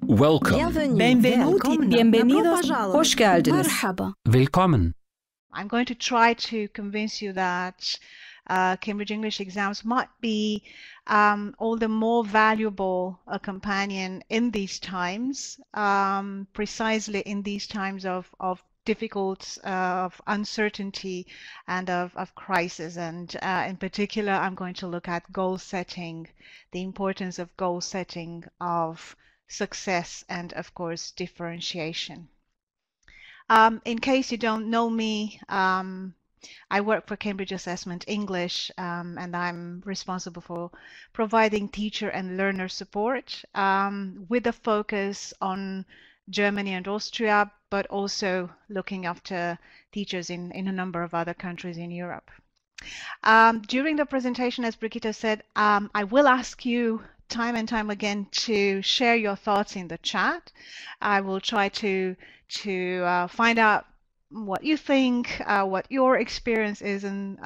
Welcome. Benvenuti, bienvenidos, hoş geldiniz. Willkommen. I'm going to try to convince you that Cambridge English exams might be all the more valuable a companion in these times, precisely in these times of difficult, of uncertainty and of crisis. And in particular, I'm going to look at goal setting, the importance of goal setting, of success, and of course, differentiation. In case you don't know me, I work for Cambridge Assessment English, and I'm responsible for providing teacher and learner support with a focus on Germany and Austria, but also looking after teachers in a number of other countries in Europe. During the presentation, as Brigitte said, I will ask you time and time again to share your thoughts in the chat. I will try to find out what you think, what your experience is in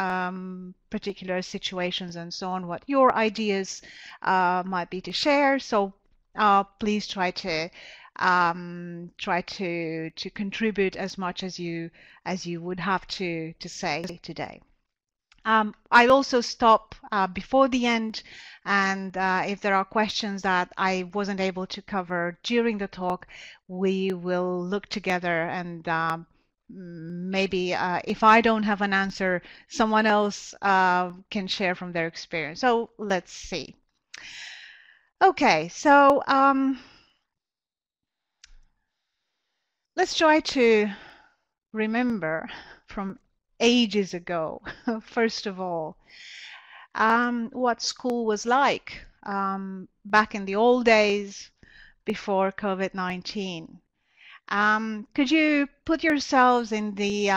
particular situations and so on, what your ideas might be to share. So please try to contribute as much as you would have to say today. I'll also stop before the end, and if there are questions that I wasn't able to cover during the talk, we will look together and maybe if I don't have an answer, someone else can share from their experience. So let's see. Okay, so let's try to remember from ages ago, first of all, what school was like back in the old days before COVID-19. Could you put yourselves in the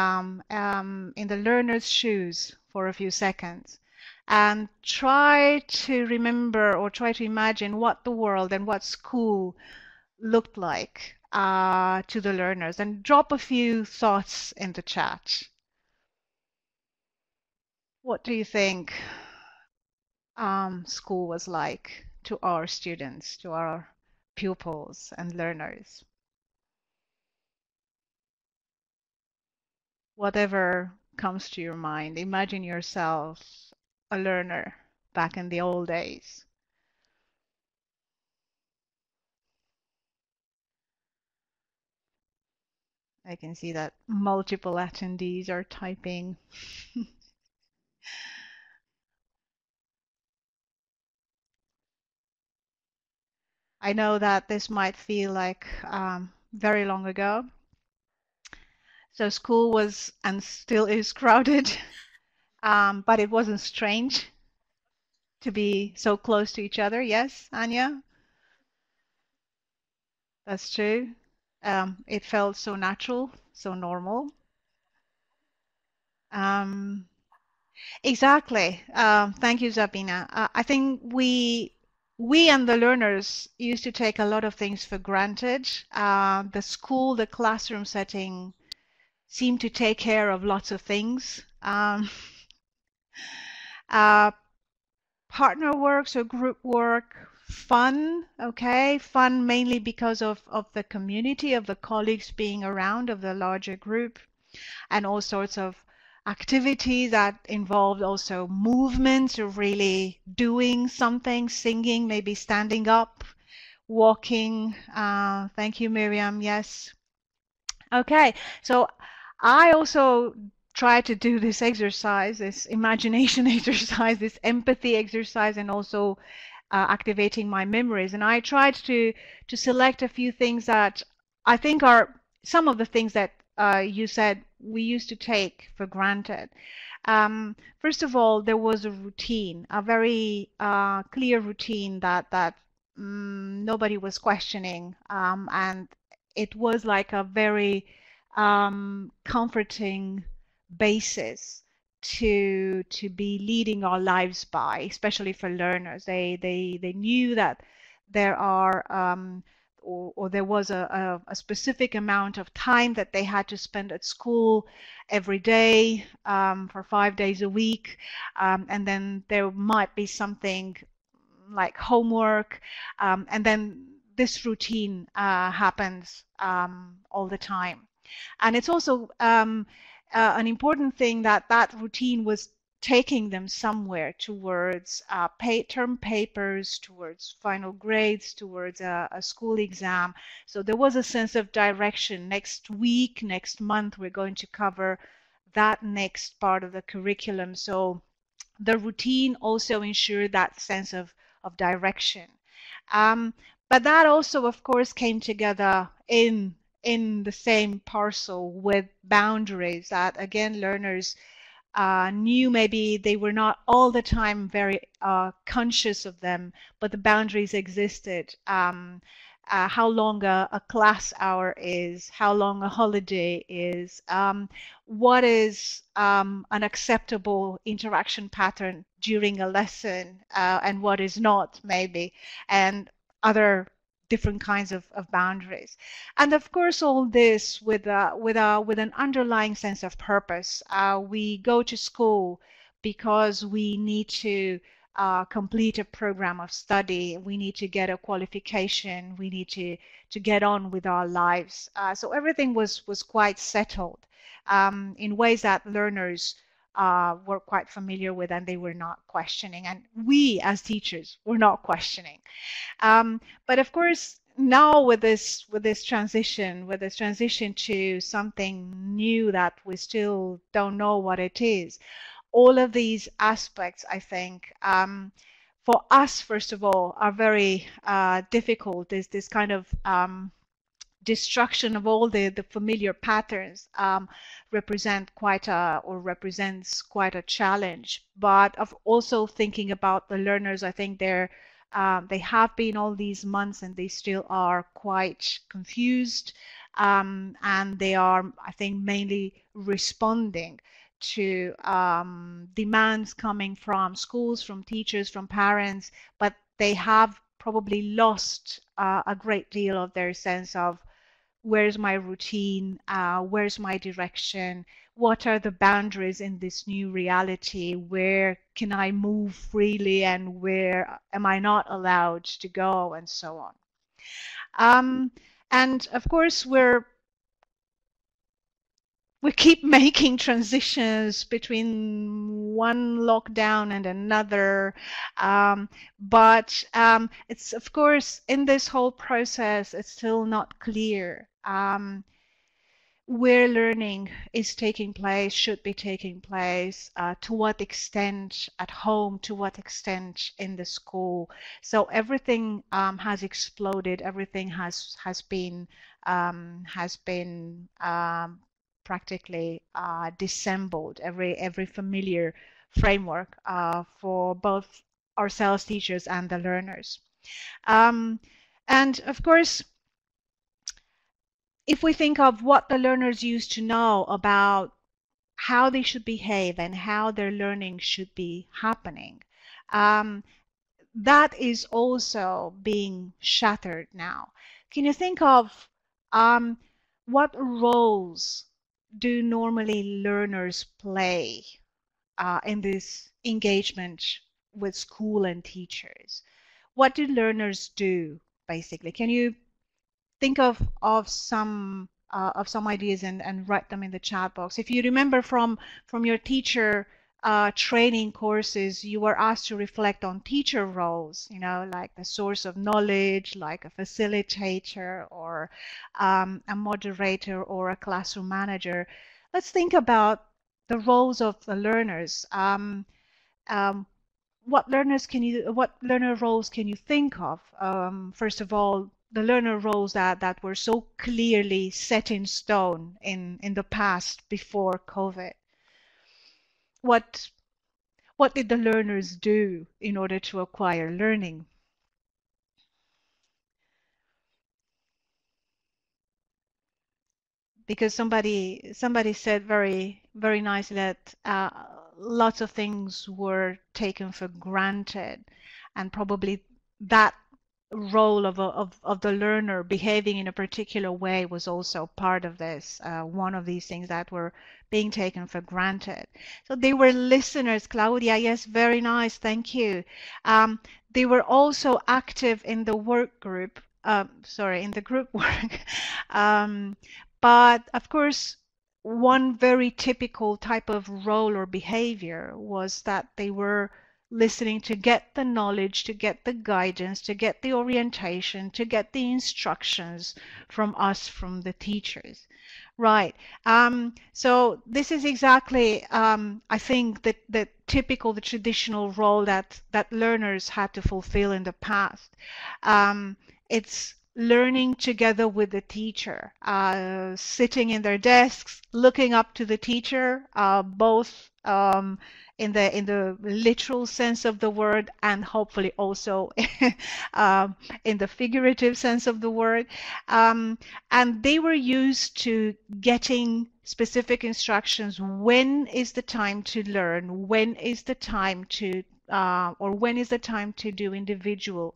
learner's shoes for a few seconds and try to remember or try to imagine what the world and what school looked like to the learners, and drop a few thoughts in the chat. What do you think school was like to our students, to our pupils and learners? Whatever comes to your mind, imagine yourself a learner back in the old days. I can see that multiple attendees are typing. I know that this might feel like very long ago. So school was and still is crowded, but it wasn't strange to be so close to each other. Yes, Anya? That's true. It felt so natural, so normal. Exactly. Thank you, Zabina. I think we and the learners used to take a lot of things for granted. The school, the classroom setting seemed to take care of lots of things. Partner work, so group work, fun, okay? Fun mainly because of the community, of the colleagues being around, of the larger group, and all sorts of activities that involved also movements of really doing something, singing, maybe standing up, walking. Thank you, Miriam. Yes. Okay, so I also try to do this exercise, this imagination exercise, this empathy exercise, and also activating my memories. And I tried to select a few things that I think are some of the things that you said we used to take for granted. First of all, there was a routine, a very clear routine that nobody was questioning, and it was like a very comforting basis to be leading our lives by, especially for learners. They knew that there are or there was a specific amount of time that they had to spend at school every day for 5 days a week, and then there might be something like homework, and then this routine happens all the time. And it's also an important thing that that routine was taking them somewhere towards term papers, towards final grades, towards a school exam. So there was a sense of direction. Next week, next month, we're going to cover that next part of the curriculum. So the routine also ensured that sense of direction. But that also, of course, came together in the same parcel with boundaries that, again, learners knew maybe they were not all the time very conscious of them, but the boundaries existed. How long a class hour is, how long a holiday is, what is an acceptable interaction pattern during a lesson, and what is not, maybe, and other different kinds of boundaries. And of course, all this with an underlying sense of purpose. We go to school because we need to complete a program of study. We need to get a qualification. We need to get on with our lives. So everything was quite settled in ways that learners were quite familiar with, and they were not questioning. And we as teachers were not questioning. But of course, now with this transition to something new that we still don't know what it is, all of these aspects, I think, for us, first of all, are very difficult. There's this kind of destruction of all the familiar patterns represents quite a challenge. But of also thinking about the learners, I think they have been all these months and they still are quite confused, and they are, I think, mainly responding to demands coming from schools, from teachers, from parents, but they have probably lost a great deal of their sense of where's my routine, where's my direction, what are the boundaries in this new reality, where can I move freely and where am I not allowed to go, and so on. And of course, we keep making transitions between one lockdown and another, but it's, of course, in this whole process, it's still not clear where learning is taking place, should be taking place, to what extent at home, to what extent in the school. So everything has exploded. Everything has been practically dissembled. Every familiar framework for both ourselves, teachers, and the learners. And of course, if we think of what the learners used to know about how they should behave and how their learning should be happening, that is also being shattered now. Can you think of what roles do normally learners play in this engagement with school and teachers? What do learners do, basically? Can you think of some ideas and write them in the chat box? If you remember from your teacher training courses, you were asked to reflect on teacher roles, you know, like the source of knowledge, like a facilitator, or a moderator, or a classroom manager. Let's think about the roles of the learners. What learner roles can you think of? First of all, the learner roles that were so clearly set in stone in the past before COVID. What did the learners do in order to acquire learning? Because somebody said very nicely that lots of things were taken for granted, and probably that role of the learner behaving in a particular way was also part of this, one of these things that were being taken for granted. So they were listeners, Claudia. Yes, very nice, thank you. They were also active in the work group, sorry, in the group work. But of course, one very typical type of role or behavior was that they were listening to get the knowledge, to get the guidance, to get the orientation, to get the instructions from us, from the teachers. Right. So this is exactly, I think, the typical, the traditional role that learners had to fulfill in the past. It's learning together with the teacher, sitting in their desks, looking up to the teacher, both in the literal sense of the word and hopefully also in the figurative sense of the word. And they were used to getting specific instructions. When is the time to learn? When is the time to or when is the time to do individual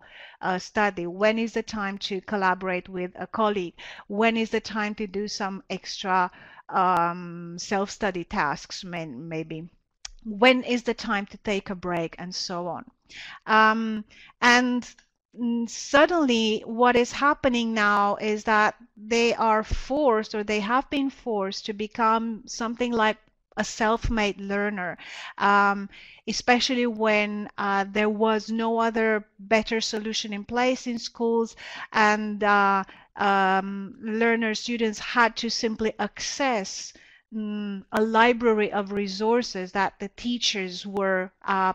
study? When is the time to collaborate with a colleague? When is the time to do some extra self-study tasks, maybe? When is the time to take a break, and so on. And suddenly what is happening now is that they are forced, or they have been forced, to become something like a self-made learner, especially when there was no other better solution in place in schools, and learners, students had to simply access a library of resources that the teachers were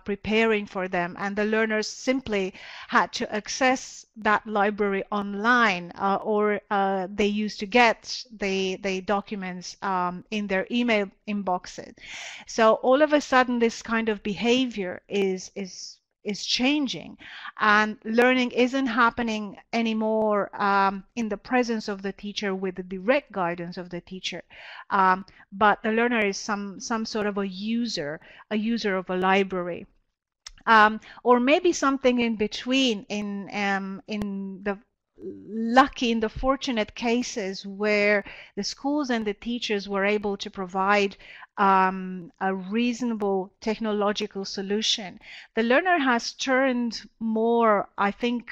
preparing for them, and the learners simply had to access that library online, or they used to get the documents in their email inboxes. So all of a sudden this kind of behavior is changing, and learning isn't happening anymore in the presence of the teacher with the direct guidance of the teacher, but the learner is some sort of a user of a library, or maybe something in between, in the fortunate cases where the schools and the teachers were able to provide a reasonable technological solution. The learner has turned more, I think,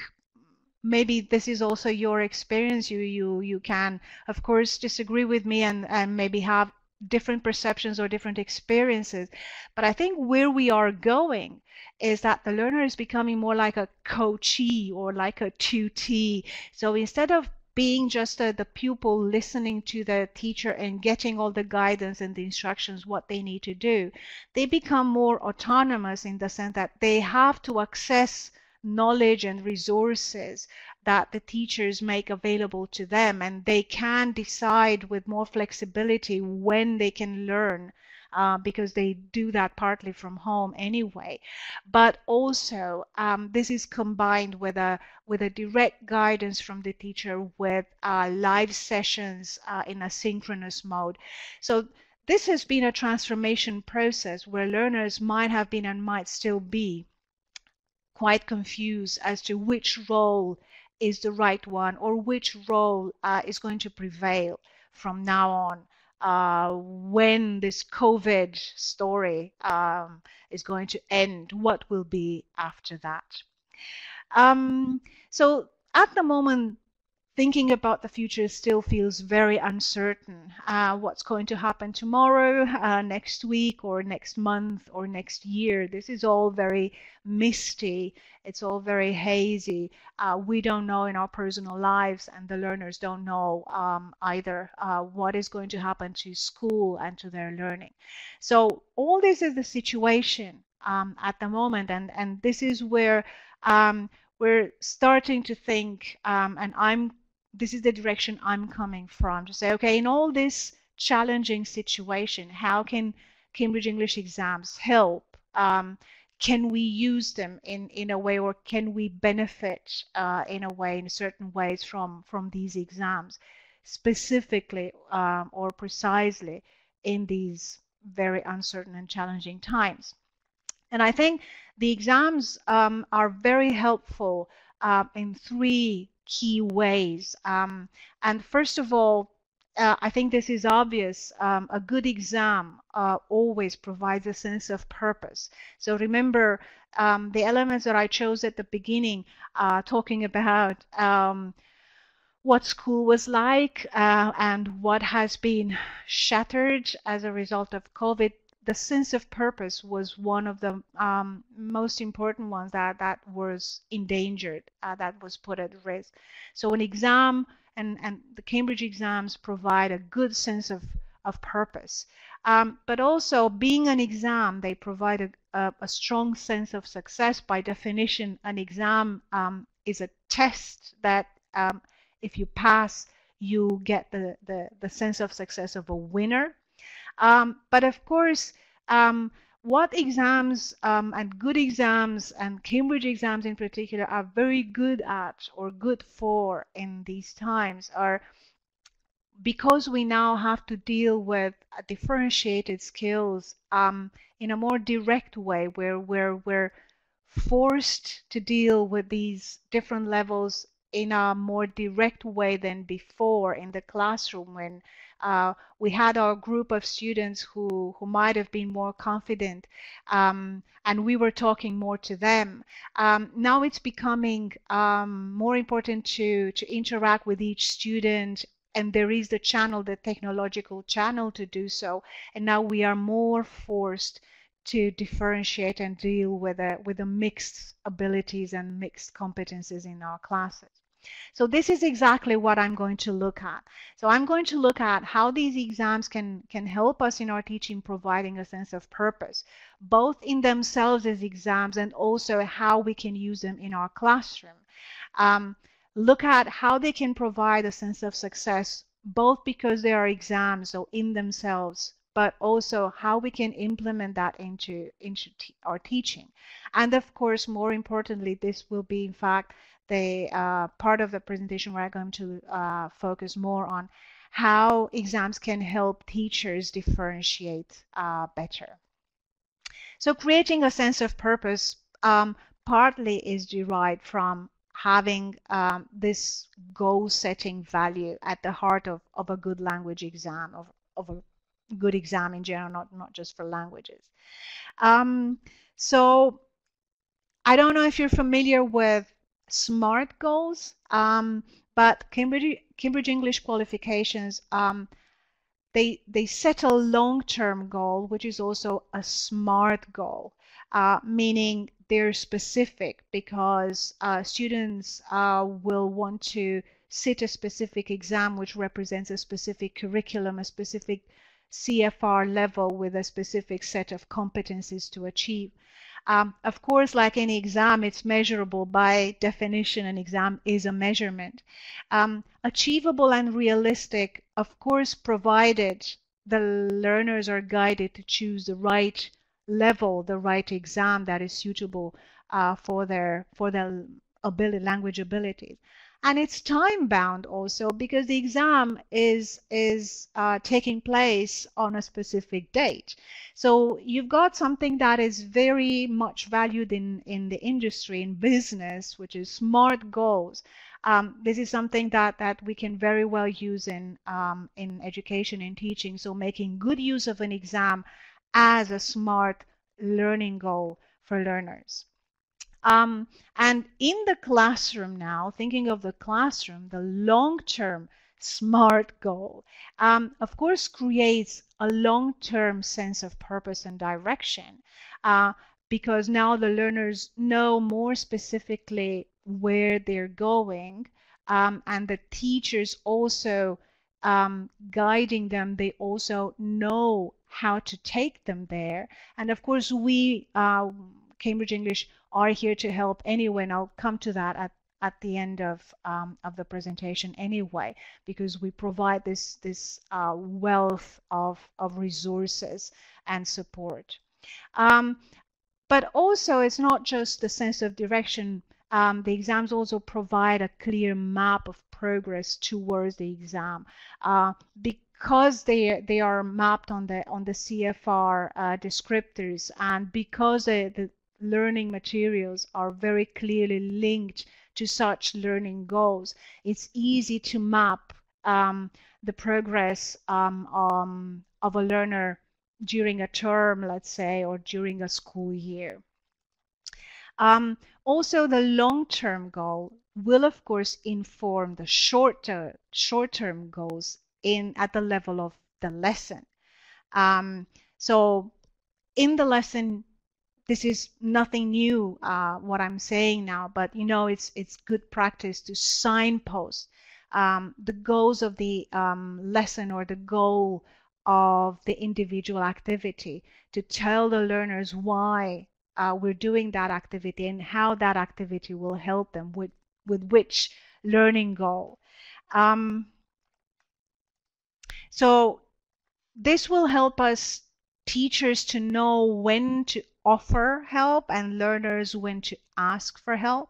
maybe this is also your experience. You can, of course, disagree with me and maybe have different perceptions or different experiences. But I think where we are going is that the learner is becoming more like a coachee or like a tutee. So instead of being just the pupil listening to the teacher and getting all the guidance and the instructions what they need to do, they become more autonomous in the sense that they have to access knowledge and resources that the teachers make available to them, and they can decide with more flexibility when they can learn, because they do that partly from home anyway. But also this is combined with a direct guidance from the teacher, with live sessions in a synchronous mode. So this has been a transformation process where learners might have been and might still be quite confused as to which role is the right one, or which role is going to prevail from now on, when this COVID story is going to end. What will be after that? So at the moment, thinking about the future still feels very uncertain. What's going to happen tomorrow, next week, or next month, or next year? This is all very misty. It's all very hazy. We don't know in our personal lives, and the learners don't know either what is going to happen to school and to their learning. So all this is the situation at the moment, and this is where we're starting to think, and this is the direction I'm coming from, to say, okay, in all this challenging situation, how can Cambridge English exams help? Can we use them in a way, or can we benefit in a way, in certain ways, from these exams, specifically or precisely in these very uncertain and challenging times? And I think the exams are very helpful in three key ways. And first of all, I think this is obvious. A good exam always provides a sense of purpose. So remember the elements that I chose at the beginning, talking about what school was like and what has been shattered as a result of COVID, the sense of purpose was one of the most important ones that was endangered, that was put at risk. So an exam and the Cambridge exams provide a good sense of purpose. But also, being an exam, they provide a strong sense of success. By definition, an exam is a test that if you pass, you get the sense of success of a winner. But of course, what exams and good exams and Cambridge exams in particular are very good at or good for in these times are because we now have to deal with differentiated skills in a more direct way, where we're forced to deal with these different levels in a more direct way than before in the classroom, when we had our group of students who might have been more confident and we were talking more to them. Now it's becoming more important to interact with each student, and there is the channel, the technological channel to do so. And now we are more forced to differentiate and deal with the mixed abilities and mixed competencies in our classes. So this is exactly what I'm going to look at. So I'm going to look at how these exams can help us in our teaching, providing a sense of purpose, both in themselves as exams and also how we can use them in our classroom. Look at how they can provide a sense of success, both because they are exams, so in themselves, but also how we can implement that into our teaching. And of course, more importantly, this will be in fact the part of the presentation where I'm going to focus more on how exams can help teachers differentiate better. So creating a sense of purpose partly is derived from having this goal-setting value at the heart of a good language exam, of a good exam in general, not just for languages. So I don't know if you're familiar with SMART goals, but Cambridge English Qualifications, they set a long-term goal, which is also a SMART goal, meaning they're specific, because students will want to sit a specific exam which represents a specific curriculum, a specific CFR level with a specific set of competencies to achieve. Of course, like any exam, it's measurable. By definition, an exam is a measurement. Achievable and realistic, of course, provided the learners are guided to choose the right level, the right exam that is suitable for their language abilities. And it's time bound also, because the exam is taking place on a specific date. So you've got something that is very much valued in the industry, in business, which is SMART goals. This is something that we can very well use in education and teaching. So making good use of an exam as a SMART learning goal for learners. And in the classroom now, thinking of the classroom, the long-term SMART goal, of course, creates a long-term sense of purpose and direction, because now the learners know more specifically where they're going, and the teachers also guiding them, they also know how to take them there. And of course, we, Cambridge English, are here to help anyway, and I'll come to that at the end of the presentation anyway, because we provide this wealth of resources and support. But also, it's not just the sense of direction. The exams also provide a clear map of progress towards the exam, because they are mapped on the CFR descriptors, and because the learning materials are very clearly linked to such learning goals, it's easy to map the progress of a learner during a term, let's say, or during a school year. Also, the long-term goal will, of course, inform the short-term goals at the level of the lesson. So in the lesson, this is nothing new, what I'm saying now, but you know, it's good practice to signpost the goals of the lesson or the goal of the individual activity, to tell the learners why we're doing that activity and how that activity will help them with which learning goal. So this will help us teachers to know when to offer help and learners when to ask for help.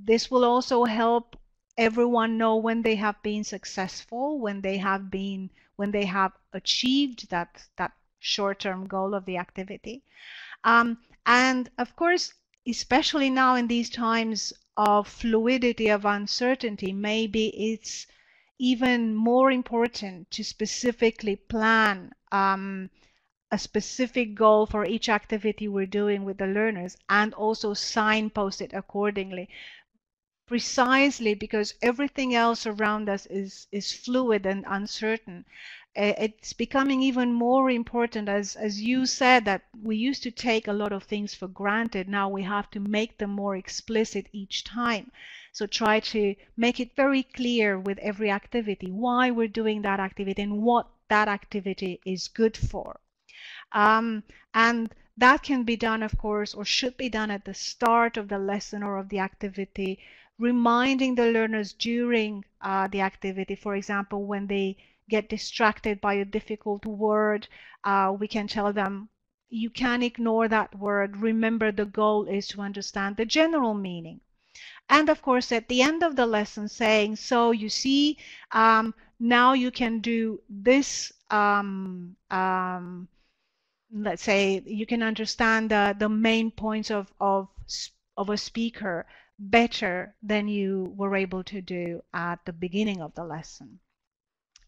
This will also help everyone know when they have been successful, when they have achieved that short-term goal of the activity. And of course, especially now in these times of fluidity, of uncertainty, maybe it's even more important to specifically plan a specific goal for each activity we're doing with the learners, and also signpost it accordingly, precisely because everything else around us is fluid and uncertain. It's becoming even more important, as you said, that we used to take a lot of things for granted. Now we have to make them more explicit each time. So try to make it very clear with every activity why we're doing that activity and what that activity is good for. And that can be done, of course, or should be done at the start of the lesson or of the activity, reminding the learners during the activity. For example, when they get distracted by a difficult word, we can tell them, you can ignore that word. Remember, the goal is to understand the general meaning. And of course, at the end of the lesson, saying, so you see, now you can do this. Let's say you can understand the main points of a speaker better than you were able to do at the beginning of the lesson.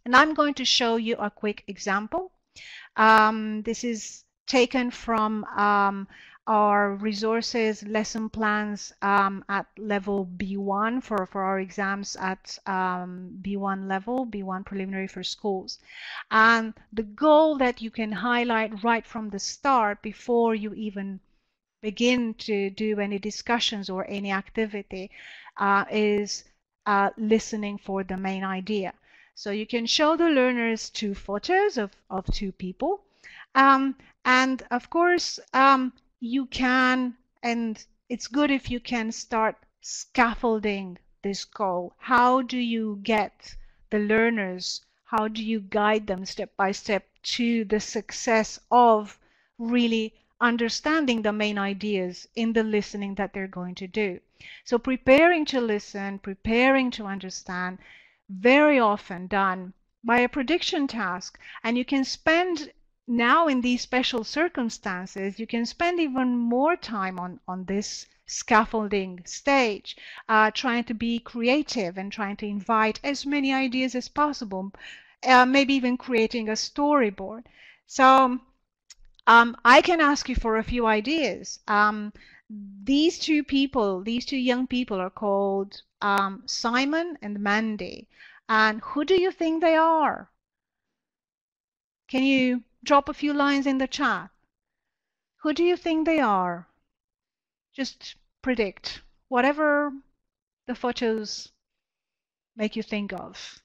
And I'm going to show you a quick example. This is taken from our resources lesson plans at level B1 for our exams at B1 level, B1 preliminary for schools. And the goal that you can highlight right from the start, before you even begin to do any discussions or any activity, is listening for the main idea. So you can show the learners two photos of two people. And of course, you can, and it's good if you can start scaffolding this goal. How do you get the learners, how do you guide them step by step to the success of really understanding the main ideas in the listening that they're going to do? So preparing to listen, preparing to understand, very often done by a prediction task. And you can spend, now in these special circumstances, you can spend even more time on this scaffolding stage, trying to be creative and trying to invite as many ideas as possible, maybe even creating a storyboard. So I can ask you for a few ideas. These two young people are called Simon and Mandy. And who do you think they are? Can you drop a few lines in the chat? Who do you think they are? Just predict whatever the photos make you think of.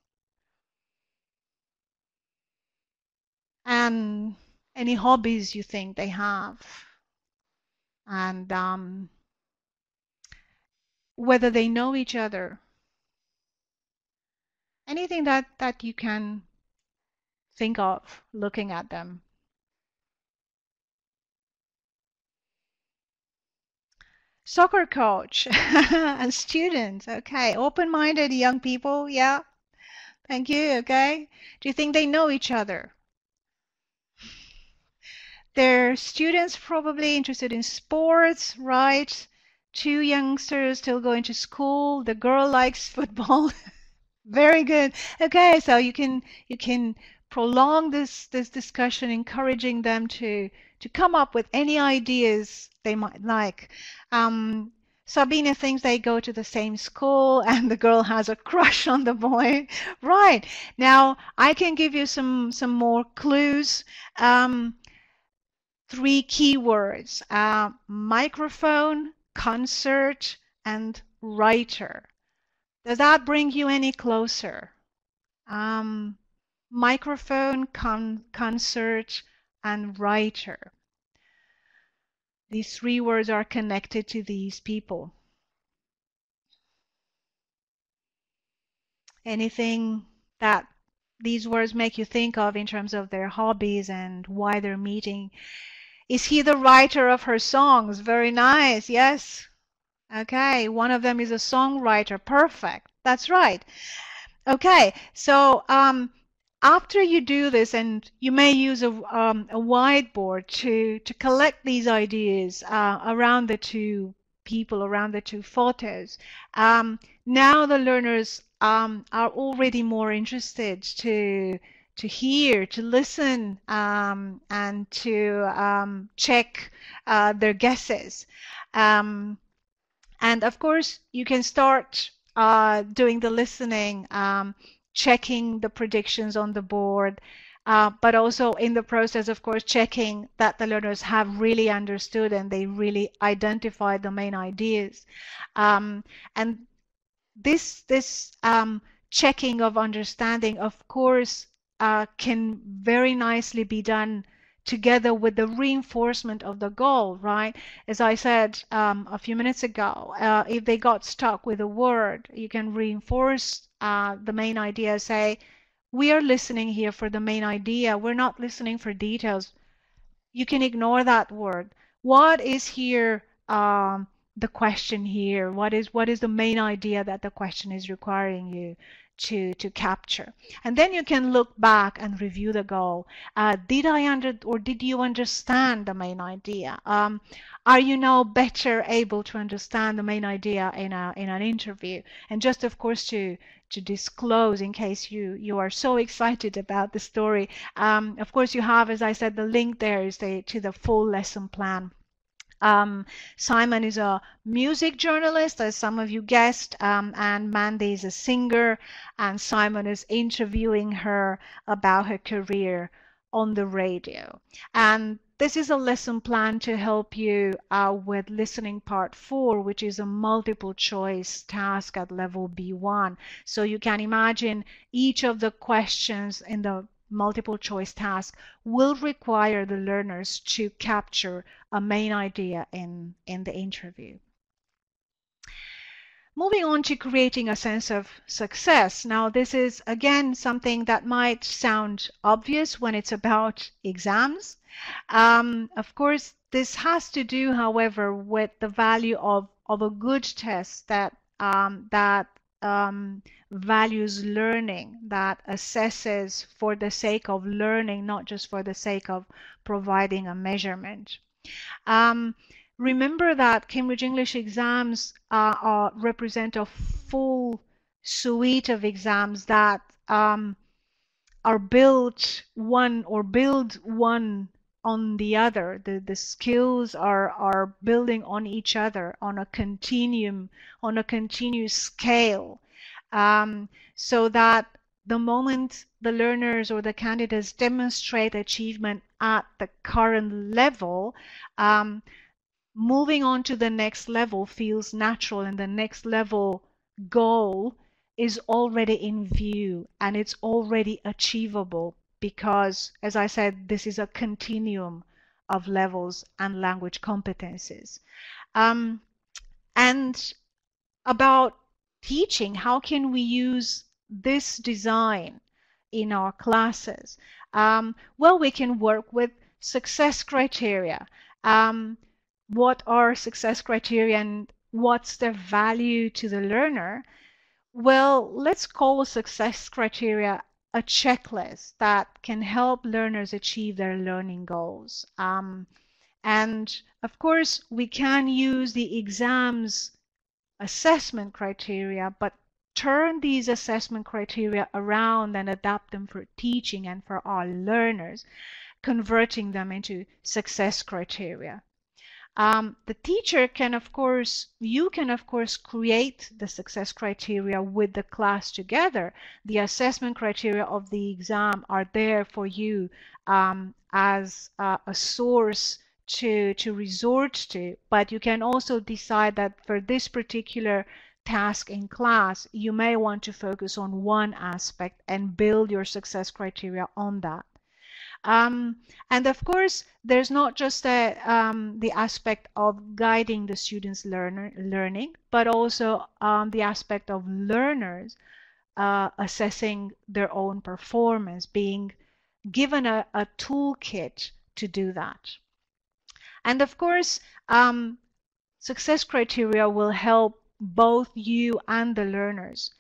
And any hobbies you think they have. And whether they know each other. Anything that you can think of looking at them. Soccer coach and students. Okay, open-minded young people. Yeah, thank you. Okay, do you think they know each other? They're students, probably interested in sports, right? Two youngsters still going to school. The girl likes football. Very good. Okay, so you can prolong this discussion, encouraging them to come up with any ideas they might like. Sabine thinks they go to the same school and the girl has a crush on the boy. Right. Now, I can give you some more clues. 3 keywords: microphone, concert, and writer. Does that bring you any closer? Microphone, concert, and writer. These 3 words are connected to these people. Anything that these words make you think of in terms of their hobbies and why they're meeting? Is he the writer of her songs? Very nice. Yes. Okay. One of them is a songwriter. Perfect. That's right. Okay. So after you do this, and you may use a whiteboard to collect these ideas around the 2 people, around the 2 photos. Now the learners are already more interested to hear, to listen, and to check their guesses. And of course, you can start doing the listening, checking the predictions on the board, but also in the process, of course, checking that the learners have really understood and they really identified the main ideas. And this checking of understanding, of course, can very nicely be done together with the reinforcement of the goal, right? As I said a few minutes ago, if they got stuck with a word, you can reinforce the main idea. Say, we are listening here for the main idea. We're not listening for details. You can ignore that word. What is here the question here? What is the main idea that the question is requiring you to capture? And then you can look back and review the goal. Did you understand the main idea? Are you now better able to understand the main idea in an interview? And just, of course, to disclose, in case you are so excited about the story, of course you have, as I said, the link there is to the full lesson plan. Simon is a music journalist, as some of you guessed, and Mandy is a singer, and Simon is interviewing her about her career on the radio. And this is a lesson plan to help you with listening part 4, which is a multiple choice task at level B1. So you can imagine each of the questions in the multiple choice task will require the learners to capture a main idea in the interview. Moving on to creating a sense of success. Now, this is again something that might sound obvious when it's about exams. Of course, this has to do, however, with the value of a good test that values learning, that assesses for the sake of learning, not just for the sake of providing a measurement. Remember that Cambridge English exams represent a full suite of exams that are built one on the other. The skills are building on each other on a continuum, on a continuous scale, so that the moment the learners or the candidates demonstrate achievement at the current level, moving on to the next level feels natural, and the next level goal is already in view and it's already achievable, because, as I said, this is a continuum of levels and language competencies. And about teaching, how can we use this design in our classes? Well, we can work with success criteria. What are success criteria and what's their value to the learner? Well, let's call success criteria a checklist that can help learners achieve their learning goals. And of course, we can use the exam's assessment criteria, but turn these assessment criteria around and adapt them for teaching and for our learners, converting them into success criteria. The teacher can, of course, you can, of course, create the success criteria with the class together. The assessment criteria of the exam are there for you as a source to resort to, but you can also decide that for this particular task in class, you may want to focus on one aspect and build your success criteria on that. And of course, there's not just the aspect of guiding the students' learning, but also the aspect of learners assessing their own performance, being given a toolkit to do that. And of course, success criteria will help both you and the learners.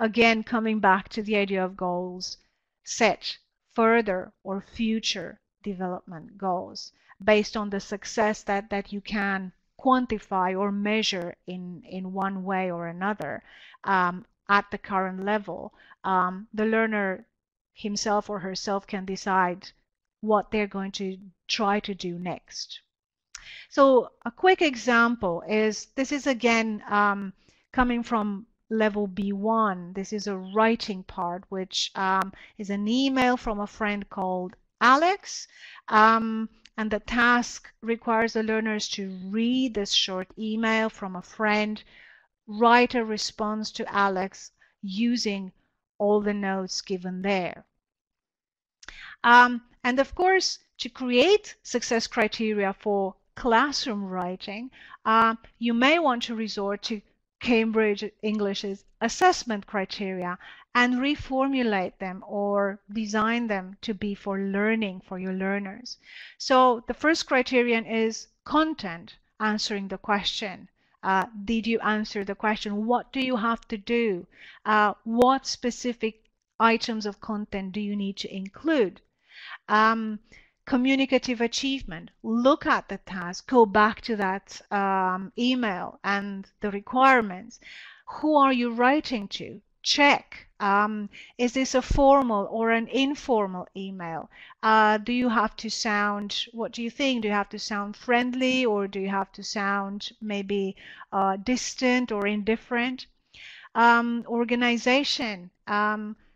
Again, coming back to the idea of goals, set further or future development goals based on the success that you can quantify or measure in one way or another at the current level. The learner himself or herself can decide what they're going to try to do next. So a quick example is, this is again coming from level B1. This is a writing part, which is an email from a friend called Alex. And the task requires the learners to read this short email from a friend, write a response to Alex using all the notes given there. And of course, to create success criteria for classroom writing, you may want to resort to Cambridge English's assessment criteria and reformulate them or design them to be for learning for your learners. So the first criterion is content, answering the question. Did you answer the question? What do you have to do? What specific items of content do you need to include? Communicative achievement. Look at the task, go back to that email and the requirements. Who are you writing to? Check. Is this a formal or an informal email? Do you have to sound, what do you think? Do you have to sound friendly, or do you have to sound maybe distant or indifferent? Organization.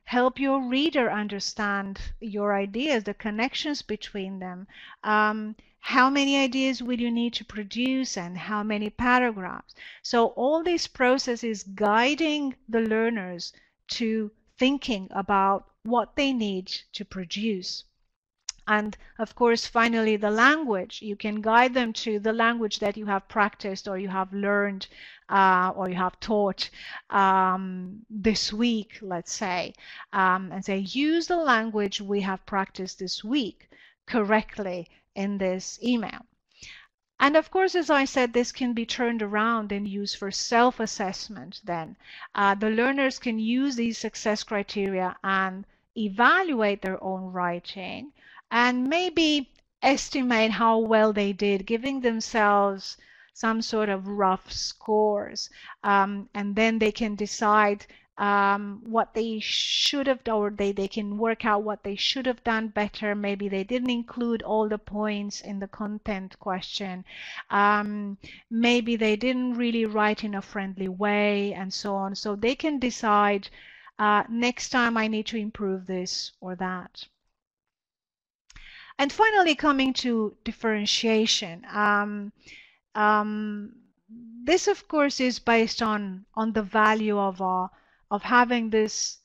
Help your reader understand your ideas, the connections between them. How many ideas will you need to produce and how many paragraphs? So all this process is guiding the learners to thinking about what they need to produce. And of course, finally, the language. You can guide them to the language that you have practiced or you have learned or you have taught this week, let's say, and say, use the language we have practiced this week correctly in this email. And of course, as I said, this can be turned around and used for self-assessment then. The learners can use these success criteria and evaluate their own writing and maybe estimate how well they did, giving themselves some sort of rough scores. And then they can decide what they should have done, or they can work out what they should have done better. Maybe they didn't include all the points in the content question. Maybe they didn't really write in a friendly way, and so on. So they can decide, next time I need to improve this or that. And finally, coming to differentiation. This, of course, is based on the value of having this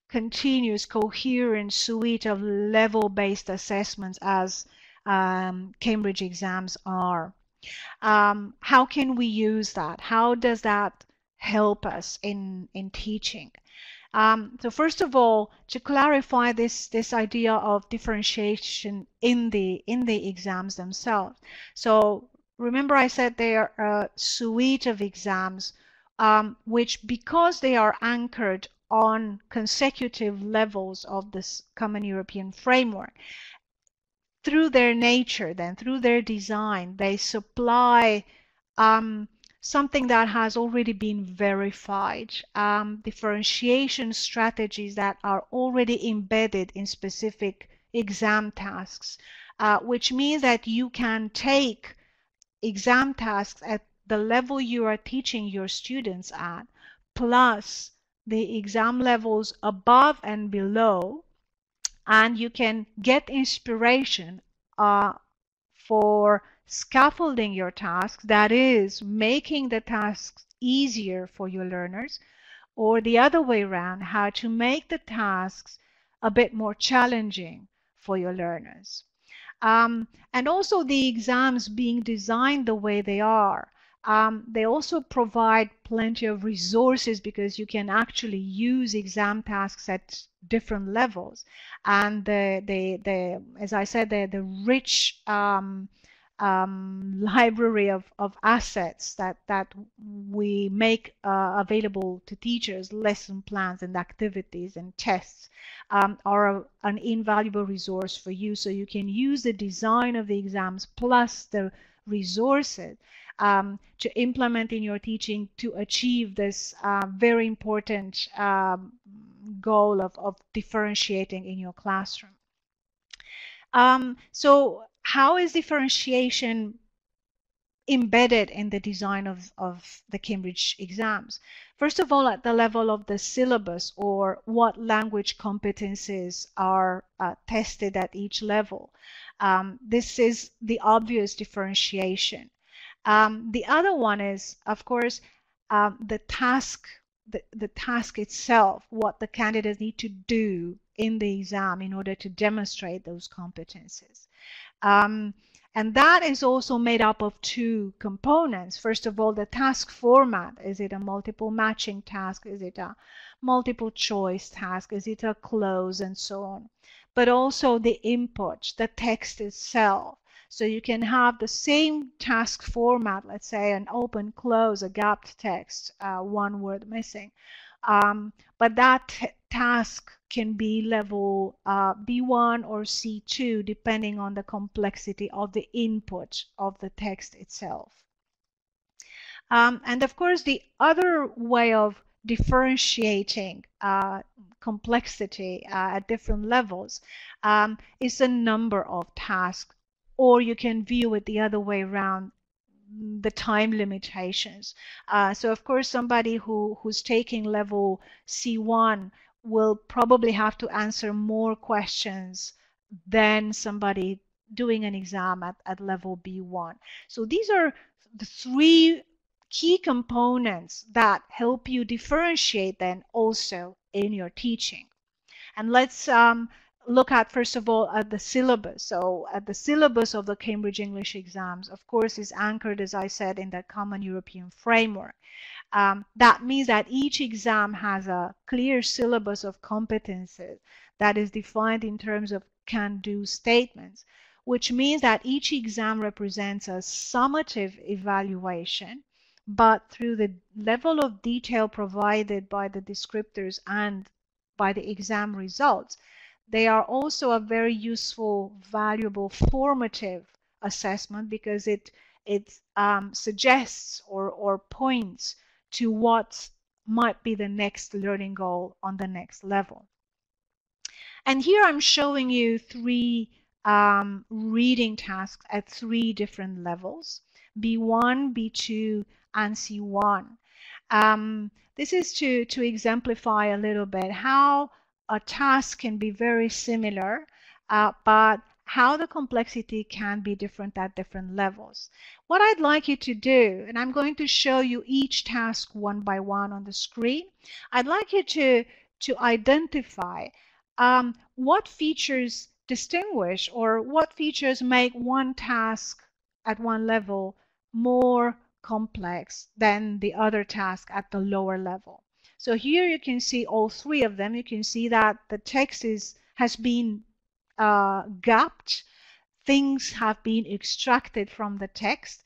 continuous, coherent suite of level-based assessments as Cambridge exams are. How can we use that? How does that help us in teaching? So first of all, to clarify this idea of differentiation in the exams themselves. So remember, I said they are a suite of exams which, because they are anchored on consecutive levels of this Common European Framework, through their nature, then through their design, they supply something that has already been verified, differentiation strategies that are already embedded in specific exam tasks, which means that you can take exam tasks at the level you are teaching your students at, plus the exam levels above and below, and you can get inspiration for scaffolding your tasks, that is, making the tasks easier for your learners, or the other way around, how to make the tasks a bit more challenging for your learners. And also the exams being designed the way they are, they also provide plenty of resources, because you can actually use exam tasks at different levels. And as I said, the rich library of assets that we make available to teachers, lesson plans and activities and tests, are an invaluable resource for you. So you can use the design of the exams plus the resources to implement in your teaching to achieve this very important goal of differentiating in your classroom. So how is differentiation embedded in the design of the Cambridge exams? First of all, at the level of the syllabus, or what language competencies are tested at each level. This is the obvious differentiation. The other one is, of course, the task itself, what the candidates need to do in the exam in order to demonstrate those competencies. And that is also made up of two components. First of all, the task format. Is it a multiple matching task? Is it a multiple choice task? Is it a close, and so on? But also the input, the text itself. So you can have the same task format, let's say an open, close, a gapped text, one word missing. But that task can be level B1 or C2, depending on the complexity of the input of the text itself. And of course, the other way of differentiating complexity at different levels is the number of tasks, or you can view it the other way around, the time limitations. So of course, somebody who's taking level C1 will probably have to answer more questions than somebody doing an exam at level B1. So these are the three key components that help you differentiate then also in your teaching. And let's look at, first of all, at the syllabus. So at the syllabus of the Cambridge English exams, of course, is anchored, as I said, in the Common European Framework. That means that each exam has a clear syllabus of competences that is defined in terms of can-do statements, which means that each exam represents a summative evaluation, but through the level of detail provided by the descriptors and by the exam results, they are also a very useful, valuable, formative assessment, because it suggests or points to what might be the next learning goal on the next level. And here I'm showing you three reading tasks at three different levels, B1, B2, and C1. This is to exemplify a little bit how a task can be very similar, but how the complexity can be different at different levels. What I'd like you to do, and I'm going to show you each task one by one on the screen, I'd like you to identify what features distinguish, or what features make one task at one level more complex than the other task at the lower level. So here you can see all three of them. You can see that the text has been gapped. Things have been extracted from the text.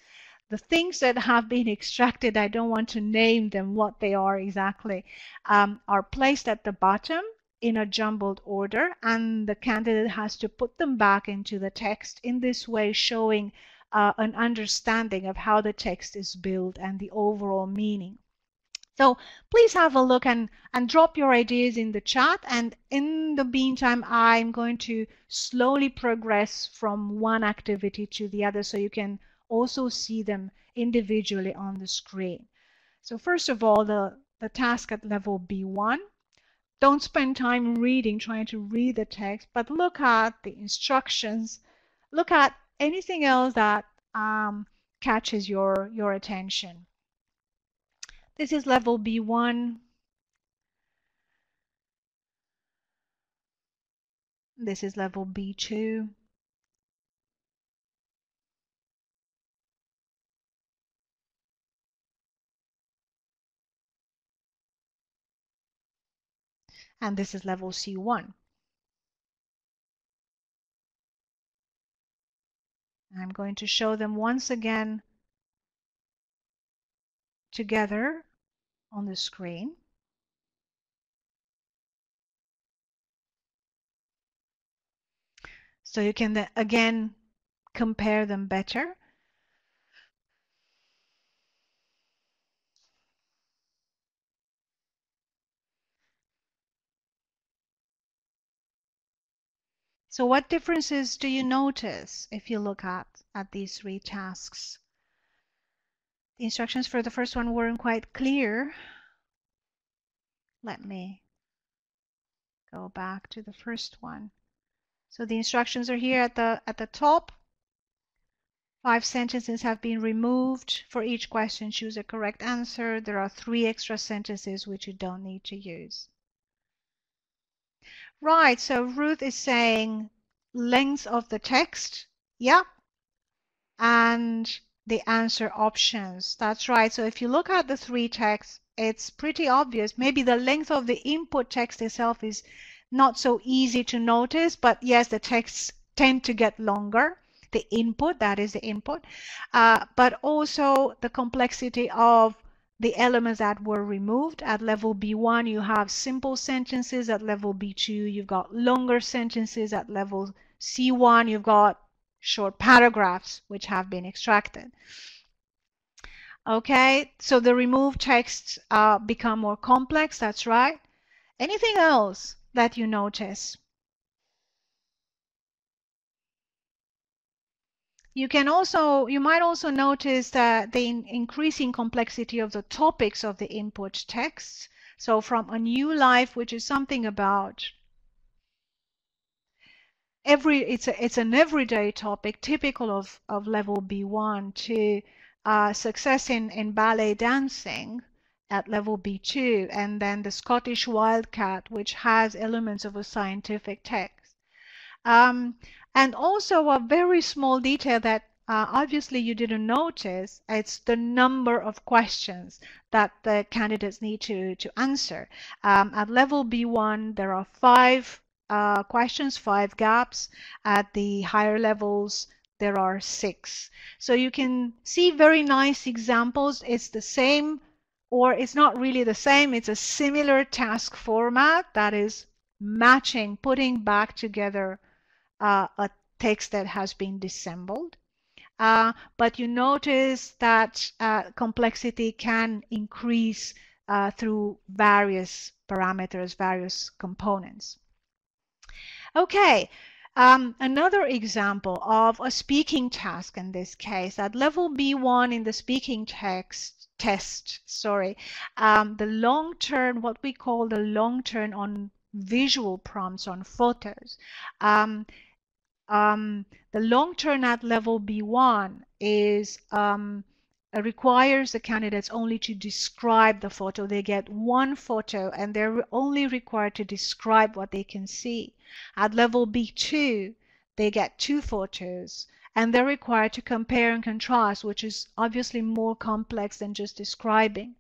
The things that have been extracted, I don't want to name them what they are exactly, are placed at the bottom in a jumbled order, and the candidate has to put them back into the text in this way, showing an understanding of how the text is built and the overall meaning. So please have a look and drop your ideas in the chat, and in the meantime I'm going to slowly progress from one activity to the other so you can also see them individually on the screen. So first of all, the task at level B1. Don't spend time trying to read the text, but look at the instructions. Look at anything else that catches your attention. This is level B1. This is level B2. And this is level C1. I'm going to show them once again together on the screen. So you can then again compare them better. So what differences do you notice if you look at these three tasks? The instructions for the first one weren't quite clear. Let me go back to the first one. So the instructions are here at the top. 5 sentences have been removed. For each question, choose a correct answer. There are 3 extra sentences which you don't need to use. Right, so Ruth is saying length of the text. Yeah. And the answer options. That's right. So if you look at the 3 texts, it's pretty obvious. Maybe the length of the input text itself is not so easy to notice, but yes, the texts tend to get longer. The input, that is the input, but also the complexity of the elements that were removed. At level B1, you have simple sentences. At level B2, you've got longer sentences. At level C1, you've got short paragraphs which have been extracted. Okay, so the removed texts become more complex. That's right. Anything else that you notice? You might also notice that the increasing complexity of the topics of the input texts. So from a new life, which is something about it's an everyday topic, typical of level B1, to success in ballet dancing at level B2, and then the Scottish Wildcat, which has elements of a scientific text. And also a very small detail that obviously you didn't notice, it's the number of questions that the candidates need to answer. At level B1, there are 5 questions, 5 gaps. At the higher levels, there are 6. So you can see very nice examples. It's the same, or it's not really the same. It's a similar task format that is matching, putting back together a text that has been disassembled. But you notice that complexity can increase through various parameters, various components. Okay, another example of a speaking task in this case. At level B1 in the speaking test, the long turn, what we call the long turn on visual prompts on photos. The long turn at level B1 is requires the candidates only to describe the photo. They get 1 photo and they're only required to describe what they can see. At level B2, they get 2 photos and they're required to compare and contrast, which is obviously more complex than just describing.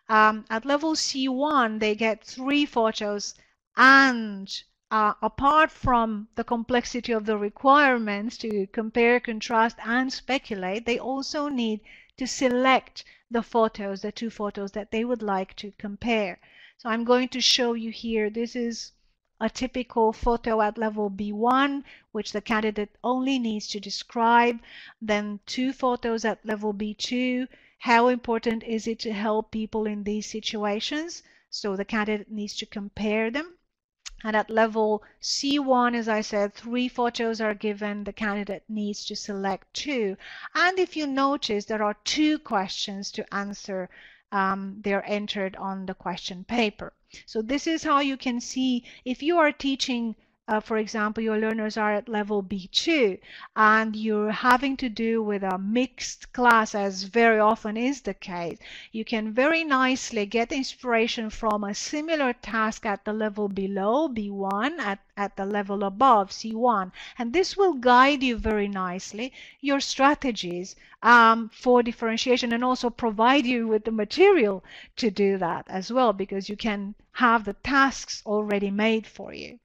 At level C1, they get 3 photos, and apart from the complexity of the requirements to compare, contrast, and speculate, they also need to select the photos, the 2 photos that they would like to compare. So I'm going to show you here. This is a typical photo at level B1, which the candidate only needs to describe, then 2 photos at level B2. How important is it to help people in these situations? So the candidate needs to compare them. And at level C1, as I said, 3 photos are given. The candidate needs to select 2. And if you notice, there are 2 questions to answer. They're entered on the question paper. So this is how you can see if you are teaching, for example, your learners are at level B2 and you're having to do with a mixed class, as very often is the case, you can very nicely get inspiration from a similar task at the level below B1 at the level above C1, and this will guide you very nicely your strategies for differentiation, and also provide you with the material to do that as well, because you can have the tasks already made for you.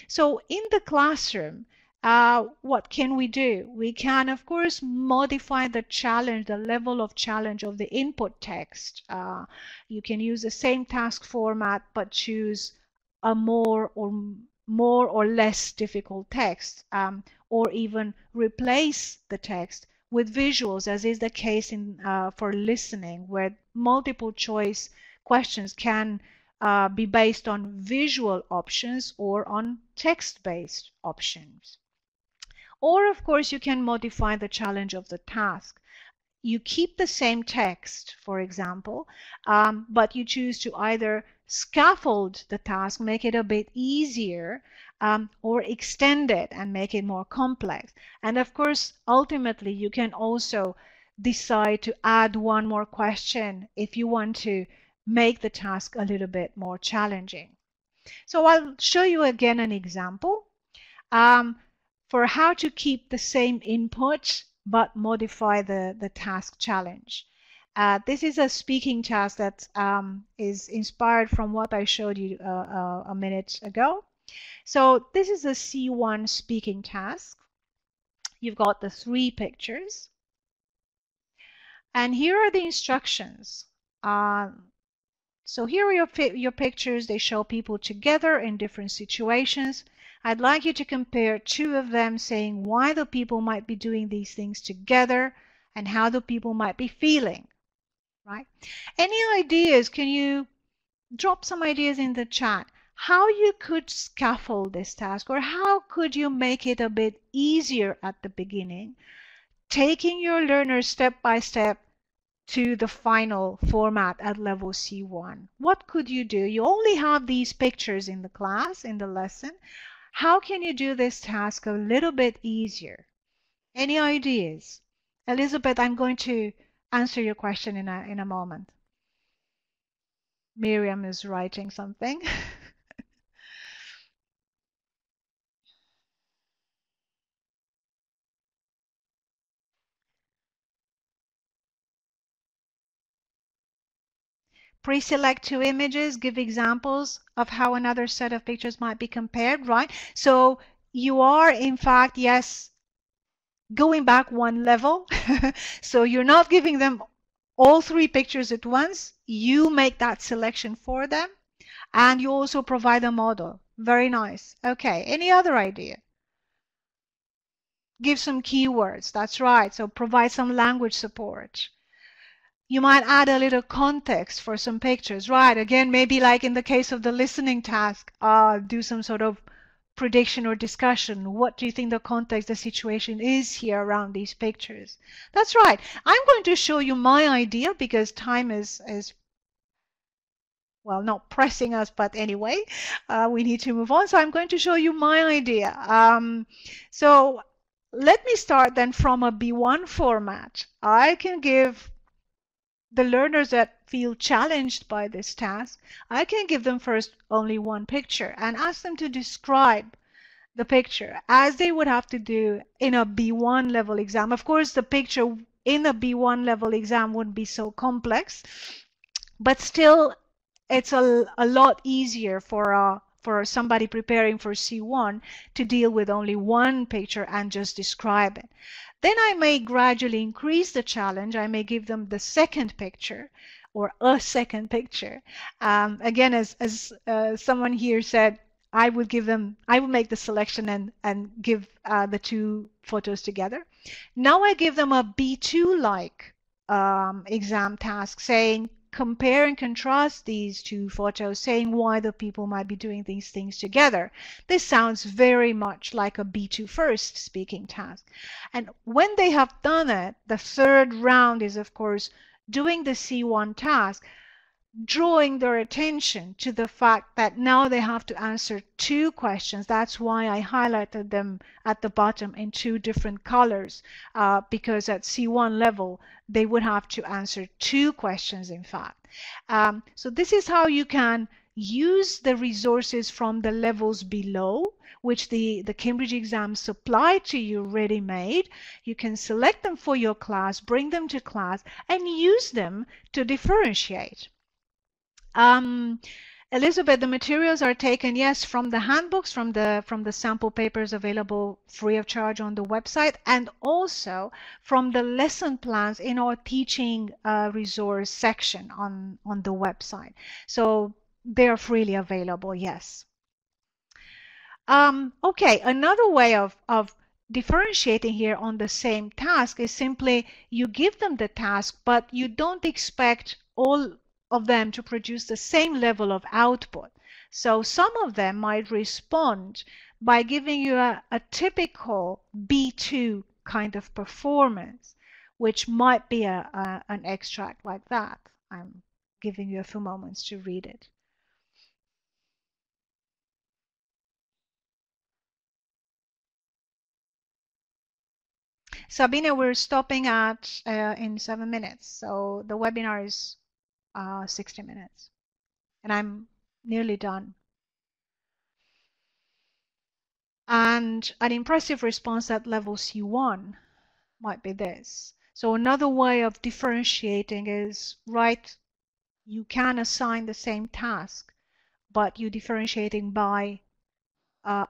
So in the classroom, what can we do? We can, of course, modify the challenge, the level of challenge of the input text. You can use the same task format, but choose a more or less difficult text, or even replace the text with visuals, as is the case for listening, where multiple choice questions can be based on visual options or on text-based options. Or, of course, you can modify the challenge of the task. You keep the same text, for example, but you choose to either scaffold the task, make it a bit easier, or extend it and make it more complex. And of course, ultimately, you can also decide to add one more question if you want to make the task a little bit more challenging. So I'll show you again an example for how to keep the same input but modify the task challenge. This is a speaking task that is inspired from what I showed you a minute ago. So this is a C1 speaking task. You've got the 3 pictures. And here are the instructions. So here are your pictures. They show people together in different situations. I'd like you to compare 2 of them, saying why the people might be doing these things together and how the people might be feeling. Right? Any ideas? Can you drop some ideas in the chat? How you could scaffold this task, or how could you make it a bit easier at the beginning, taking your learners step by step to the final format at level C1. What could you do? You only have these pictures in the class, in the lesson. How can you do this task a little bit easier? Any ideas? Elizabeth, I'm going to answer your question in a moment. Miriam is writing something. Pre-select 2 images, give examples of how another set of pictures might be compared, right? So you are, in fact, yes, going back 1 level. So you're not giving them all 3 pictures at once. You make that selection for them, and you also provide a model. Very nice. Okay, any other idea? Give some keywords. That's right. So provide some language support. You might add a little context for some pictures, right? Again, maybe like in the case of the listening task, do some sort of prediction or discussion. What do you think the context, the situation is here around these pictures? That's right. I'm going to show you my idea because time is well, not pressing us, but anyway, we need to move on. So I'm going to show you my idea. So let me start then from a B1 format. I can give the learners that feel challenged by this task, I can give them first only 1 picture and ask them to describe the picture as they would have to do in a B1 level exam. Of course, the picture in a B1 level exam wouldn't be so complex, but still it's a lot easier for somebody preparing for C1 to deal with only 1 picture and just describe it. Then I may gradually increase the challenge. I may give them the 2nd picture or a 2nd picture. Again, as someone here said, I would make the selection and give the two photos together. Now I give them a B2-like exam task, saying compare and contrast these two photos, saying why the people might be doing these things together. This sounds very much like a B2 first speaking task. And when they have done it, the third round is, of course, doing the C1 task, drawing their attention to the fact that now they have to answer two questions. That's why I highlighted them at the bottom in two different colors, because at C1 level they would have to answer two questions, in fact. So this is how you can use the resources from the levels below, which the Cambridge exams supply to you ready-made. You can select them for your class, bring them to class, and use them to differentiate. Elizabeth, the materials are taken, yes, from the handbooks, from the sample papers available free of charge on the website, and also from the lesson plans in our teaching resource section on the website. So they are freely available, yes. Okay, another way of differentiating here on the same task is simply you give them the task, but you don't expect all of them to produce the same level of output. So some of them might respond by giving you a typical B2 kind of performance, which might be an extract like that. I'm giving you a few moments to read it. Sabine, we're stopping at in 7 minutes. So the webinar is 60 minutes. And I'm nearly done. And an impressive response at level C1 might be this. So another way of differentiating is, right, you can assign the same task, but you're differentiating by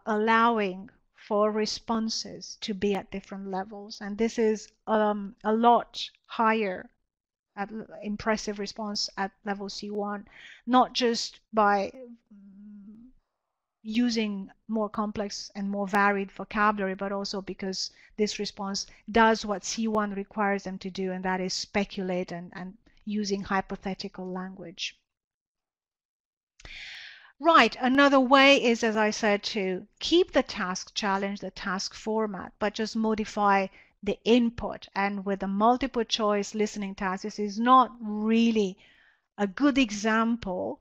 allowing for responses to be at different levels. And this is a lot higher at impressive response at level C1, not just by using more complex and more varied vocabulary, but also because this response does what C1 requires them to do, and that is speculate and using hypothetical language. Right, another way is, as I said, to keep the task challenge, the task format, but just modify the input. And with a multiple choice listening task, this is not really a good example.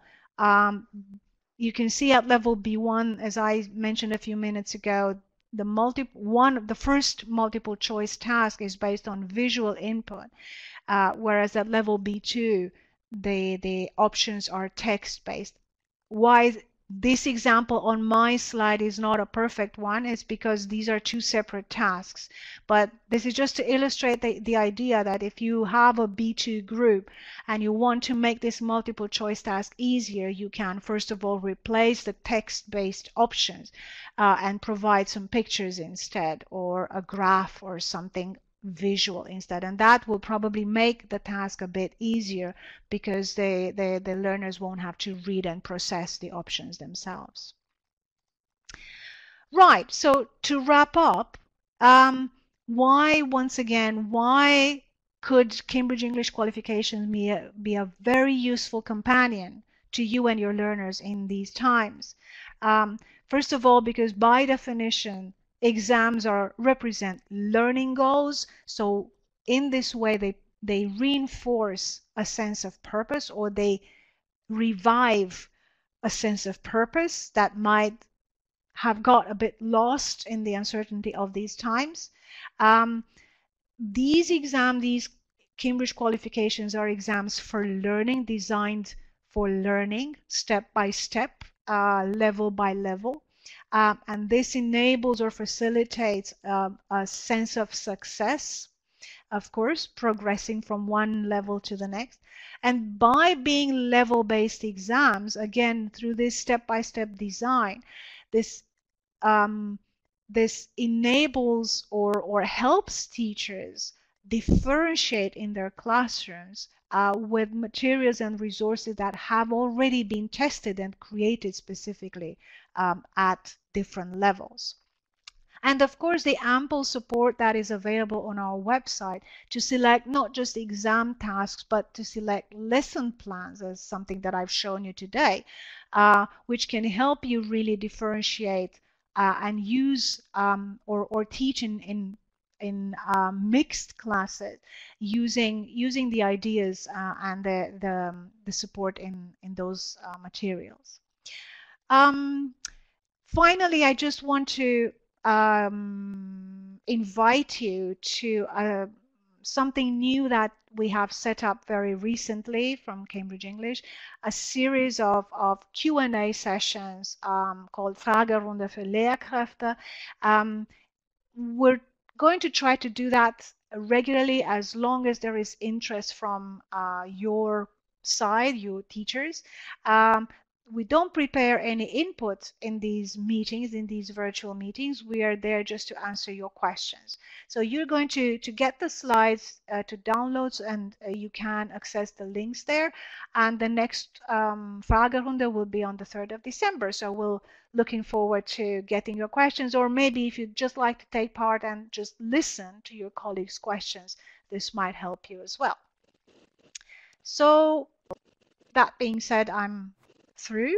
You can see at level B1, as I mentioned a few minutes ago, the first multiple choice task is based on visual input, whereas at level B2, the options are text-based. Why this example on my slide is not a perfect one is because these are two separate tasks. But this is just to illustrate the idea that if you have a B2 group and you want to make this multiple choice task easier, you can first of all replace the text-based options and provide some pictures instead, or a graph or something visual instead, and that will probably make the task a bit easier because the learners won't have to read and process the options themselves. Right, so to wrap up, why could Cambridge English Qualifications be a very useful companion to you and your learners in these times? First of all, because by definition, exams represent learning goals. So in this way, they reinforce a sense of purpose, or they revive a sense of purpose that might have got a bit lost in the uncertainty of these times. These Cambridge Qualifications are exams for learning, designed for learning, step by step, level by level. And this enables or facilitates a sense of success, of course, progressing from one level to the next. And by being level-based exams, again, through this step-by-step design, this enables or helps teachers differentiate in their classrooms with materials and resources that have already been tested and created specifically at different levels. And of course, the ample support that is available on our website to select not just exam tasks, but to select lesson plans, as something that I've shown you today, which can help you really differentiate and use or teach in mixed classes using the ideas and the support in those materials. Finally, I just want to invite you to something new that we have set up very recently from Cambridge English, a series of Q&A sessions called Fragerunde für Lehrkräfte. We're going to try to do that regularly as long as there is interest from your side, your teachers. We don't prepare any input in these meetings, in these virtual meetings. We are there just to answer your questions. So you're going to get the slides to download, and you can access the links there. And the next Fragerunde will be on the 3rd of December. So we're looking forward to getting your questions, or maybe if you'd just like to take part and just listen to your colleagues' questions, this might help you as well. So that being said, I'm through.